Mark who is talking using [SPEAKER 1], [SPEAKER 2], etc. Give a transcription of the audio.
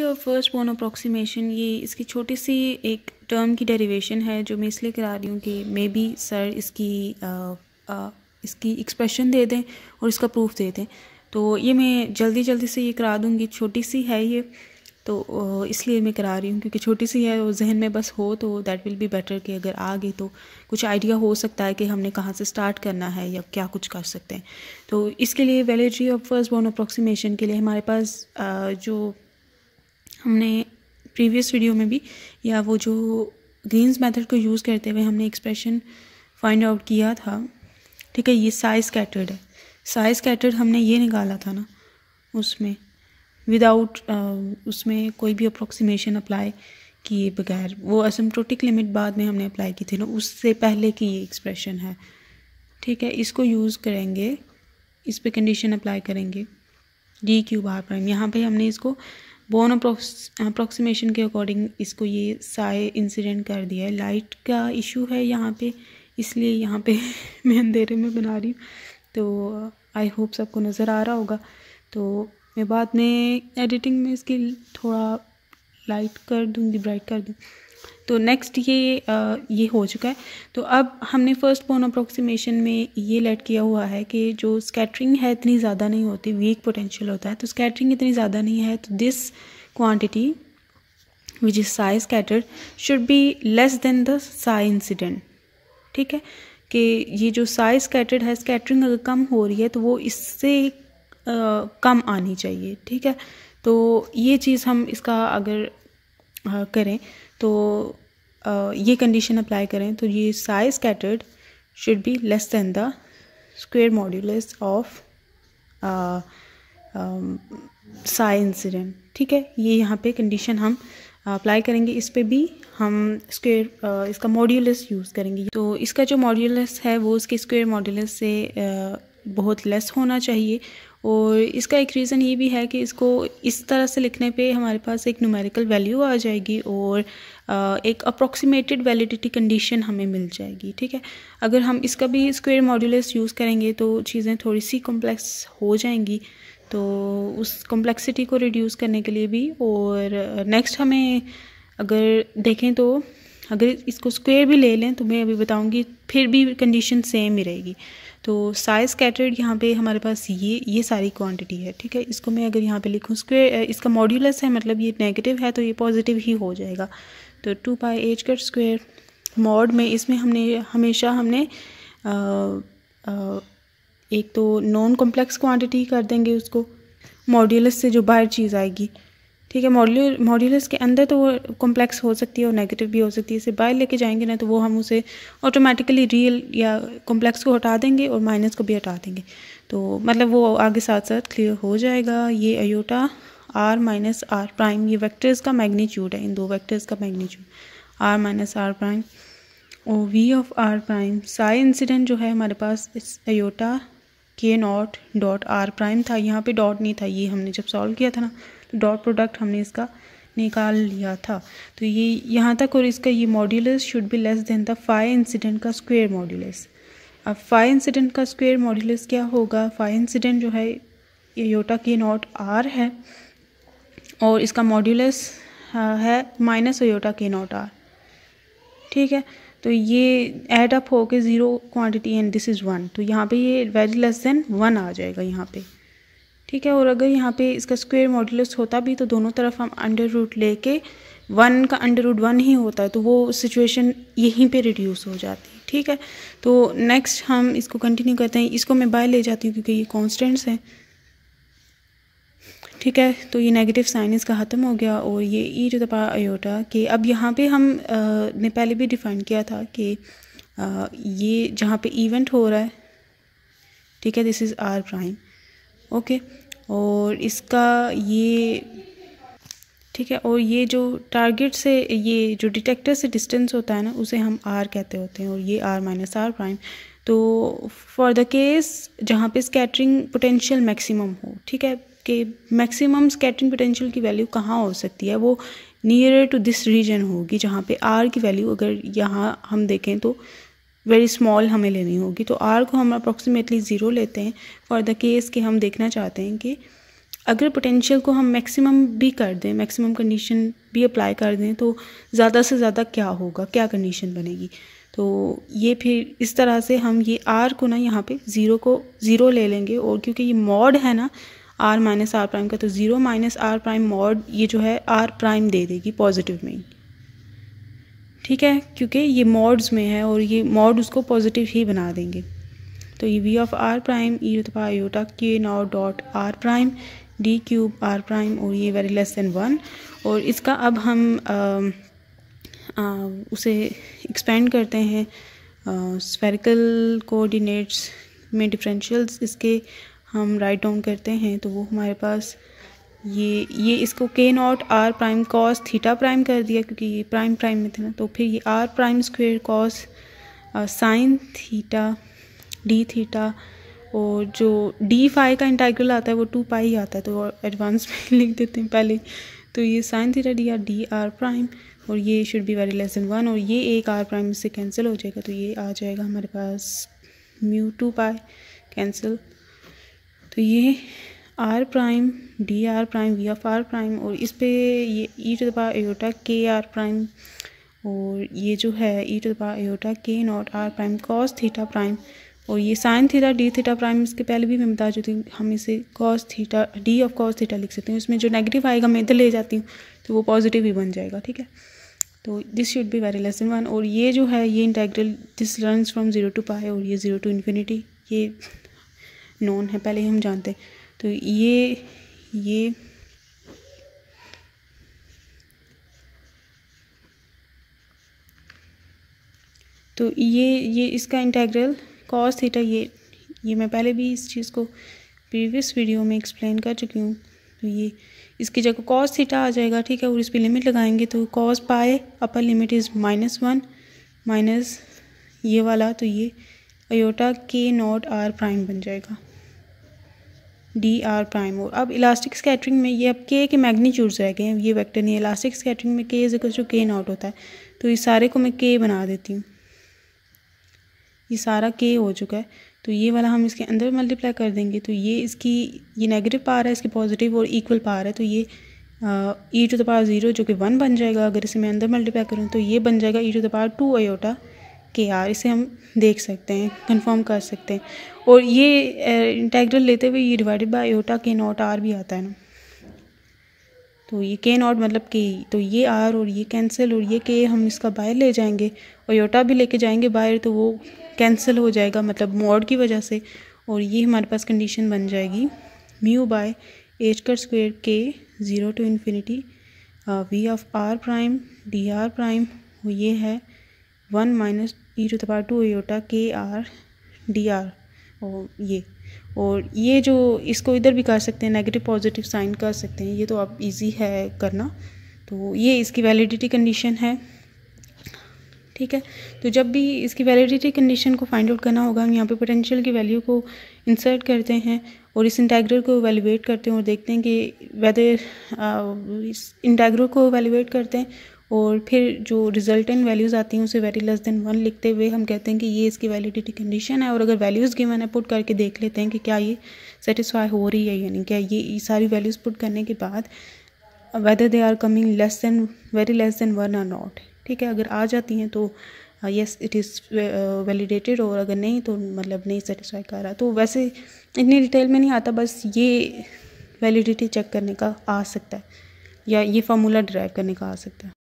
[SPEAKER 1] और first bone approximation, ये इसकी छोटी सी एक टर्म की डेरिवेशन है जो मैं इसलिए करा रही हूँ कि मे बी सर इसकी एक्सप्रेशन दे दें और इसका प्रूफ दे दें। तो ये मैं जल्दी जल्दी से ये करा दूँगी, छोटी सी है ये, तो इसलिए मैं करा रही हूँ क्योंकि छोटी सी है और जहन में बस हो तो दैट विल बी बेटर कि अगर आ गई तो कुछ आइडिया हो सकता है कि हमने कहाँ से स्टार्ट करना है या क्या कुछ कर सकते हैं। तो इसके लिए validity of first bone approximation के लिए हमारे पास जो हमने प्रीवियस वीडियो में भी या वो जो ग्रीन्स मेथड को यूज़ करते हुए हमने एक्सप्रेशन फाइंड आउट किया था, ठीक है। ये साइज स्कैटर्ड है, साइज स्कैटर्ड हमने ये निकाला था ना उसमें विदाउट उसमें कोई भी अप्रॉक्सीमेशन अप्लाई किए बगैर, वो एसिम्प्टोटिक लिमिट बाद में हमने अप्लाई की थी ना, उससे पहले की ये एक्सप्रेशन है, ठीक है। इसको यूज़ करेंगे, इस पे कंडीशन अप्लाई करेंगे डी क्यूब आर प्राइम। यहाँ पे हमने इसको बोन अप्रॉक्सीमेशन के अकॉर्डिंग इसको ये साई इंसिडेंट कर दिया है। लाइट का इशू है यहाँ पे, इसलिए यहाँ पे मैं अंधेरे में बना रही हूँ, तो आई होप सबको नज़र आ रहा होगा। तो मैं बाद में एडिटिंग में इसकी थोड़ा लाइट कर दूँगी, ब्राइट कर दूँ। तो नेक्स्ट ये हो चुका है। तो अब हमने फर्स्ट बोन अप्रॉक्सीमेशन में ये लेट किया हुआ है कि जो स्कैटरिंग है इतनी ज़्यादा नहीं होती, वीक पोटेंशियल होता है, तो स्कैटरिंग इतनी ज़्यादा नहीं है, तो this quantity which is Sai scattered should be less than the Sai incident, ठीक है। कि ये जो साई स्कैटर्ड है, स्कैटरिंग अगर कम हो रही है तो वो इससे कम आनी चाहिए, ठीक है। तो ये चीज़ हम इसका अगर करें तो ये कंडीशन अप्लाई करें तो ये Sai scattered should be less than the square modulus of Sai incident, ठीक है। ये यहाँ पे कंडीशन हम अप्लाई करेंगे, इस पे भी हम स्क्वायर इसका मॉड्यूलस यूज़ करेंगे। तो इसका जो मॉड्यूलस है वो उसके स्क्वायर मॉड्यूलस से बहुत लेस होना चाहिए। और इसका एक रीज़न ये भी है कि इसको इस तरह से लिखने पे हमारे पास एक न्यूमेरिकल वैल्यू आ जाएगी और एक अप्रॉक्सीमेटेड वैलिडिटी कंडीशन हमें मिल जाएगी, ठीक है। अगर हम इसका भी स्क्वायर मॉड्यूलस यूज़ करेंगे तो चीज़ें थोड़ी सी कॉम्प्लेक्स हो जाएंगी, तो उस कॉम्प्लेक्सिटी को रिड्यूस करने के लिए भी। और नेक्स्ट हमें अगर देखें तो अगर इसको स्क्वायर भी ले लें तो मैं अभी बताऊंगी, फिर भी कंडीशन सेम ही रहेगी। तो साइज स्कैटर्ड यहाँ पे हमारे पास ये सारी क्वांटिटी है, ठीक है। इसको मैं अगर यहाँ पे लिखूँ स्क्वायर, इसका मॉड्यूलस है मतलब ये नेगेटिव है तो ये पॉजिटिव ही हो जाएगा। तो 2 पाई एच कट स्क्वायर मॉड में इसमें हमेशा हमने एक तो नॉन कॉम्प्लेक्स क्वांटिटी कर देंगे उसको, मॉड्यूलस से जो बाहर चीज़ आएगी, ठीक है। मॉड्यूलस के अंदर तो वो कॉम्प्लेक्स हो सकती है और नेगेटिव भी हो सकती है, इसे बाहर लेके जाएंगे ना तो वो हम उसे ऑटोमेटिकली रियल या कॉम्प्लेक्स को हटा देंगे और माइनस को भी हटा देंगे, तो मतलब वो आगे साथ साथ क्लियर हो जाएगा। ये iota r minus are prime, ये वेक्टर्स का मैग्नीट्यूड है, इन दो वेक्टर्स का magnitude r minus are prime और V of are prime. Psi incident जो है हमारे पास इस अयोटा के नॉट डॉट आर प्राइम था, यहाँ पे डॉट नहीं था, ये हमने जब सॉल्व किया था ना तो डॉट प्रोडक्ट हमने इसका निकाल लिया था। तो ये यहाँ तक, और इसका ये modulus should be less than the phi incident का स्क्वायर मॉड्यूलस। अब फाई इंसिडेंट का स्क्वायर मॉड्यूलस क्या होगा, फाई इंसिडेंट जो है अयोटा के नॉट आर है और इसका मॉड्यूलस है माइनस अयोटा के नॉट आर, ठीक है। तो ये ऐड अप हो के 0 क्वांटिटी एंड दिस इज़ 1, तो यहाँ पे ये वेरी लेस देन 1 आ जाएगा यहाँ पे, ठीक है। और अगर यहाँ पे इसका स्क्वायर मॉड्यूलस होता भी तो दोनों तरफ हम अंडर रूट लेके 1 का अंडर रूट 1 ही होता है, तो वो सिचुएशन यहीं पे रिड्यूस हो जाती है, ठीक है। तो नेक्स्ट हम इसको कंटिन्यू करते हैं, इसको मैं बाय ले जाती हूँ क्योंकि ये कॉन्स्टेंट्स हैं, ठीक है। तो ये नेगेटिव साइन इसका ख़त्म हो गया और ये E to the power aorta के। अब यहाँ पे हम ने पहले भी डिफाइन किया था कि ये जहाँ पे इवेंट हो रहा है, ठीक है, this is R prime, okay. और इसका ये, ठीक है, और ये जो टारगेट से, ये जो डिटेक्टर से डिस्टेंस होता है ना उसे हम आर कहते होते हैं और ये आर माइनस आर प्राइम। तो फॉर द केस जहाँ पे स्कैटरिंग पोटेंशियल मैक्सिमम हो, ठीक है, कि मैक्सिमम स्कैटरिंग पोटेंशियल की वैल्यू कहाँ हो सकती है, वो नियरर टू दिस रीजन होगी जहाँ पे आर की वैल्यू अगर यहाँ हम देखें तो वेरी स्मॉल हमें लेनी होगी। तो आर को हम अप्रॉक्सीमेटली 0 लेते हैं फॉर द केस कि हम देखना चाहते हैं कि अगर पोटेंशियल को हम मैक्सिमम भी कर दें, मैक्सिमम कंडीशन भी अप्लाई कर दें, तो ज़्यादा से ज़्यादा क्या होगा, क्या कंडीशन बनेगी। तो ये फिर इस तरह से हम ये आर को ना यहाँ पे ज़ीरो ले लेंगे, और क्योंकि ये मॉड है ना आर माइनस आर प्राइम का, तो zero minus are prime mod ये जो है आर प्राइम दे देगी पॉजिटिव में ही, ठीक है, क्योंकि ये मॉड्स में है और ये मॉड उसको पॉजिटिव ही बना देंगे। तो ये V of are prime e to the power iota के naught dot r prime d cube r prime, और ये वेरी लेस देन 1। और इसका अब हम उसे एक्सपेंड करते हैं स्फेरिकल कोऑर्डिनेट्स में, डिफरेंशियल्स इसके हम राइट डाउन करते हैं, तो वो हमारे पास ये इसको K naught R prime cos theta prime कर दिया, क्योंकि ये प्राइम प्राइम में थे ना, तो फिर ये R prime square cos sine theta D theta, और जो डी फाई का इंटीग्रल आता है वो 2 पाई आता है, तो एडवांस में लिख देते हैं पहले। तो ये sine theta D R prime, और ये should be very less than 1, और ये एक आर प्राइम से कैंसिल हो जाएगा, तो ये आ जाएगा हमारे पास म्यू 2 पाई कैंसिल। तो ये R prime D R prime V of are prime, और इस पे ये E to the power iota K R prime, और ये जो है E to the power iota के naught R prime cos theta prime, और ये sine theta D theta prime, इसके पहले भी मैं बता चुकी हूँ, हम इसे cos theta D of cos theta लिख सकते हैं। इसमें जो नेगेटिव आएगा मैं इधर ले जाती हूँ, तो वो पॉजिटिव ही बन जाएगा, ठीक है। तो this should be very less than 1, और ये जो है ये integral this runs from 0 to pi, और ये 0 टू इन्फिनिटी, ये नॉन है, पहले ही हम जानते हैं। तो ये तो ये इसका इंटेग्रल कॉस थीटा, ये मैं पहले भी इस चीज़ को प्रीवियस वीडियो में एक्सप्लेन कर चुकी हूँ। तो ये इसकी जगह कॉस थीटा आ जाएगा, ठीक है, और इस पर लिमिट लगाएंगे, तो कॉस पाए अपर लिमिट इज़ -1 माइनस ये वाला, तो ये आयोटा के नॉट आर प्राइम बन जाएगा डी आर प्राइम। और अब इलास्टिक स्कैटरिंग में ये अब के मैग्नीट्यूड्स रह गए हैं, ये वेक्टर नहीं है। इलास्टिक स्कैटरिंग में के इज इक्वल टू के नॉट होता है, तो इस सारे को मैं के बना देती हूँ, ये सारा के हो चुका है। तो ये वाला हम इसके अंदर मल्टीप्लाई कर देंगे, तो ये इसकी ये नेगेटिव पावर है, इसकी पॉजिटिव और इक्वल पावर है, तो ये ई टू द पावर 0 जो कि 1 बन जाएगा। अगर इसे मैं अंदर मल्टीप्लाई करूँ तो ये बन जाएगा ई to the power 2 iota K are. इसे हम देख सकते हैं, कंफर्म कर सकते हैं। और ये इंटेग्रल लेते हुए ये डिवाइडेड बाय आयोटा के नॉट आर भी आता है ना, तो ये के नॉट मतलब के, तो ये आर और ये कैंसिल, और ये के हम इसका बाहर ले जाएंगे, आयोटा भी लेके जाएंगे बाहर, तो वो कैंसिल हो जाएगा मतलब मॉड की वजह से। और ये हमारे पास कंडीशन बन जाएगी म्यू बाय एच का स्क्वायर के 0 to infinity V of are prime D R prime, और ये है 1 minus E to the power 2 iota K R D R. और ये जो इसको इधर भी कर सकते हैं, नेगेटिव पॉजिटिव साइन कर सकते हैं, ये तो आप इजी है करना। तो ये इसकी वैलिडिटी कंडीशन है, ठीक है। तो जब भी इसकी वैलिडिटी कंडीशन को फाइंड आउट करना होगा, हम यहाँ पे पोटेंशियल की वैल्यू को इंसर्ट करते हैं और इस इंटेग्रल को वैल्यूएट करते हैं और देखते हैं कि वेदर इस इंटेग्रल को वैल्यूएट करते हैं, और फिर जो रिजल्टेंट वैल्यूज़ आती हैं उसे वेरी लेस देन 1 लिखते हुए हम कहते हैं कि ये इसकी वैलिडिटी कंडीशन है। और अगर वैल्यूज़ गिवन है पुट करके देख लेते हैं कि क्या ये सेटिस्फाई हो रही है, यानी क्या ये सारी वैल्यूज़ पुट करने के बाद whether they are coming less than very less than 1 और नॉट, ठीक है। अगर आ जाती हैं तो यस इट इज़ वैलिडेटेड, और अगर नहीं तो मतलब नहीं सेटिस्फाई कर रहा। तो वैसे इतनी डिटेल में नहीं आता, बस ये वैलिडिटी चेक करने का आ सकता है या ये फार्मूला ड्राइव करने का आ सकता है।